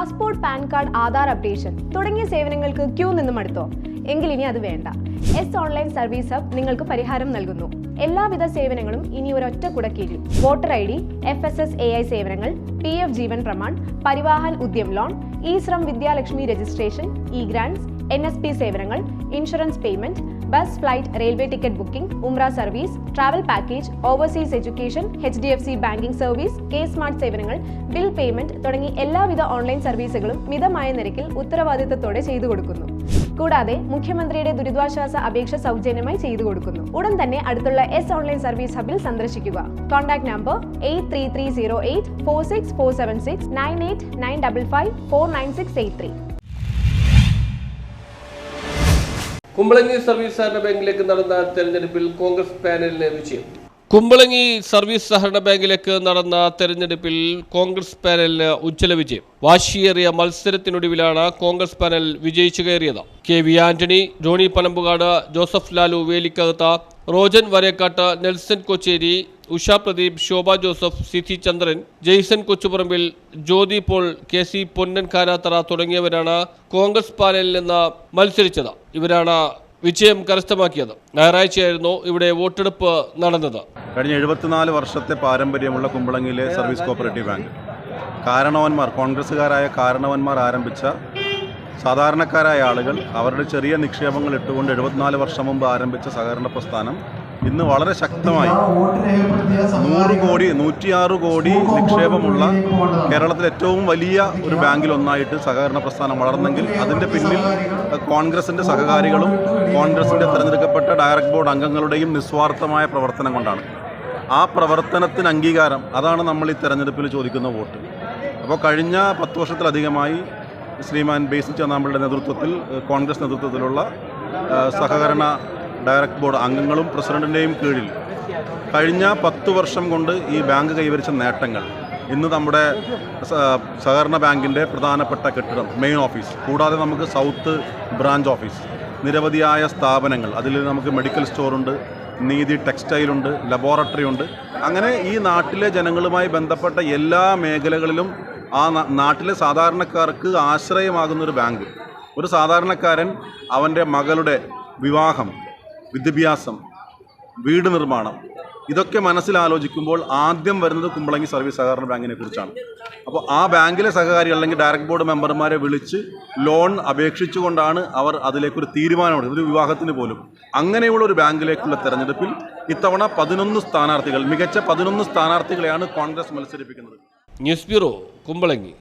Passport, pan card, Aadhaar updation തുടങ്ങിയ സേവനങ്ങൾക്ക് Q നിന്നും അടുത്തോ? എങ്കിൽ ഇനി അത് വേണ്ട. എസ് ഓൺലൈൻ സർവീസ് ഹബ് നിങ്ങൾക്ക് പരിഹാരം നൽകുന്നു. എല്ലാവിധ സേവനങ്ങളും ഇനി ഒരൊറ്റ കുടക്കീഴിൽ. വോട്ടർ ID, FSSAI സേവനങ്ങൾ, PF ജീവൻ പ്രമാൺ, പരിവാഹൻ ഉദ്യം ലോൺ, E-ശ്രം വിദ്യാലക്ഷ്മി രജിസ്ട്രേഷൻ, E-ഗ്രാൻസ്, NSP സേവനങ്ങൾ, insurance payment, bus, flight, railway ticket booking, ഉംറ service, travel package, overseas education, HDFC banking service, K-സ്മാർട്ട് സേവനങ്ങൾ, ബിൽ പേയ്മെന്റ് തുടങ്ങി എല്ലാവിധ ഓൺലൈൻ സർവീസുകളും മിതമായ നിരക്കിൽ ഉത്തരവാദിത്തത്തോടെ ചെയ്തു കൊടുക്കുന്നു. കൂടാതെ മുഖ്യമന്ത്രിയുടെ ദുരിതാശ്വാസ അപേക്ഷ സൗജന്യമായി ചെയ്തു കൊടുക്കുന്നു. ഉടൻ തന്നെ അടുത്തുള്ള എസ് ഓൺലൈൻ സർവീസ് ഹബിൽ സന്ദർശിക്കുക. Contact number 83308 46476 9895549683. കുമ്പളങ്ങി സർവീസ് സഹകരണ ബാങ്കിലേക്ക് നടന്ന തെരഞ്ഞെടുപ്പിൽ കോൺഗ്രസ് പാനലിന് വിജയം. കുമ്പളങ്ങി സർവീസ് സഹകരണ ബാങ്കിലേക്ക് നടന്ന തെരഞ്ഞെടുപ്പിൽ കോൺഗ്രസ് പാനലിന് ഉജ്ജ്വല വിജയം. വാശിയേറിയ മത്സരത്തിനൊടുവിലാണ് കോൺഗ്രസ് പാനൽ വിജയിച്ചു കയറിയത്. KV ആന്റണി, ജോണി പനമ്പുകാട്, ജോസഫ് ലാലു വേലിക്കകത്ത, റോജൻ വരേക്കാട്ട്, നെൽസൺ കൊച്ചേരി, ഉഷ പ്രദീപ്, ശോഭ ജോസഫ്, സിഥി ചന്ദ്രൻ, ജെയ്സൺ കൊച്ചുപറമ്പിൽ, ജ്യോതി പോൾ, KC പൊന്നൻ കാരാത്തറ തുടങ്ങിയവരാണ് കോൺഗ്രസ് പാനലിൽ നിന്ന് മത്സരിച്ചത്. ഇവരാണ് വിജയം കരസ്ഥമാക്കിയത്. ഞായറാഴ്ചയായിരുന്നു ഇവിടെ വോട്ടെടുപ്പ് നടന്നത്. കഴിഞ്ഞ 74 വർഷത്തെ പാരമ്പര്യമുള്ള കുമ്പളങ്ങിയിലെ സർവീസ് കോപ്പറേറ്റീവ് ബാങ്ക് കോൺഗ്രസ്സുകാരായ കാരണവന്മാർ ആരംഭിച്ച സാധാരണക്കാരായ ആളുകൾ അവരുടെ ചെറിയ നിക്ഷേപങ്ങൾ ഇട്ടുകൊണ്ട് 74 വർഷം മുമ്പ് ആരംഭിച്ച സഹകരണ പ്രസ്ഥാനം ഇന്ന് വളരെ ശക്തമായി 100 കോടി 106 കോടി നിക്ഷേപമുള്ള കേരളത്തിലെ ഏറ്റവും വലിയ ഒരു ബാങ്കിലൊന്നായിട്ട് സഹകരണ പ്രസ്ഥാനം വളർന്നെങ്കിൽ അതിൻ്റെ പിന്നിൽ കോൺഗ്രസിൻ്റെ സഹകാരികളും കോൺഗ്രസിൻ്റെ തിരഞ്ഞെടുക്കപ്പെട്ട ഡയറക്ട് ബോർഡ് അംഗങ്ങളുടെയും നിസ്വാർത്ഥമായ പ്രവർത്തനം കൊണ്ടാണ്. ആ പ്രവർത്തനത്തിന് അംഗീകാരം, അതാണ് നമ്മൾ ഈ തെരഞ്ഞെടുപ്പിൽ ചോദിക്കുന്ന വോട്ട്. അപ്പോൾ കഴിഞ്ഞ 10 വർഷത്തിലധികമായി ശ്രീമാൻ ബേസിൽ ചന്നാമ്പളുടെ നേതൃത്വത്തിൽ കോൺഗ്രസ് നേതൃത്വത്തിലുള്ള സഹകരണ ഡയറക്ട് ബോർഡ് അംഗങ്ങളും പ്രസിഡന്റിൻ്റെയും കീഴിൽ കഴിഞ്ഞ 10 വർഷം കൊണ്ട് ഈ ബാങ്ക് കൈവരിച്ച നേട്ടങ്ങൾ ഇന്ന് നമ്മുടെ സഹകരണ ബാങ്കിൻ്റെ പ്രധാനപ്പെട്ട കെട്ടിടം, മെയിൻ ഓഫീസ്, കൂടാതെ നമുക്ക് സൗത്ത് ബ്രാഞ്ച് ഓഫീസ്, നിരവധിയായ സ്ഥാപനങ്ങൾ, അതിൽ നമുക്ക് മെഡിക്കൽ സ്റ്റോറുണ്ട്, നീതി ടെക്സ്റ്റൈലുണ്ട്, ലബോറട്ടറി ഉണ്ട്. അങ്ങനെ ഈ നാട്ടിലെ ജനങ്ങളുമായി ബന്ധപ്പെട്ട എല്ലാ മേഖലകളിലും ആ നാട്ടിലെ സാധാരണക്കാർക്ക് ആശ്രയമാകുന്നൊരു ബാങ്ക്. ഒരു സാധാരണക്കാരൻ അവൻ്റെ മകളുടെ വിവാഹം, വിദ്യാഭ്യാസം, വീട് നിർമ്മാണം, ഇതൊക്കെ മനസ്സിലാലോചിക്കുമ്പോൾ ആദ്യം വരുന്നത് കുമ്പളങ്ങി സർവീസ് സഹകരണ ബാങ്കിനെ കുറിച്ചാണ്. അപ്പോൾ ആ ബാങ്കിലെ സഹകാരികൾ അല്ലെങ്കിൽ ഡയറക്ട് ബോർഡ് മെമ്പർമാരെ വിളിച്ച് ലോൺ അപേക്ഷിച്ചുകൊണ്ടാണ് അവർ അതിലേക്കൊരു തീരുമാനമെടുത്തത്, ഒരു വിവാഹത്തിന് പോലും. അങ്ങനെയുള്ള ഒരു ബാങ്കിലേക്കുള്ള തെരഞ്ഞെടുപ്പിൽ ഇത്തവണ 11 സ്ഥാനാർത്ഥികൾ, മികച്ച 11 സ്ഥാനാർത്ഥികളെയാണ് കോൺഗ്രസ് മത്സരിപ്പിക്കുന്നത്. News bureau, Kumbalangi.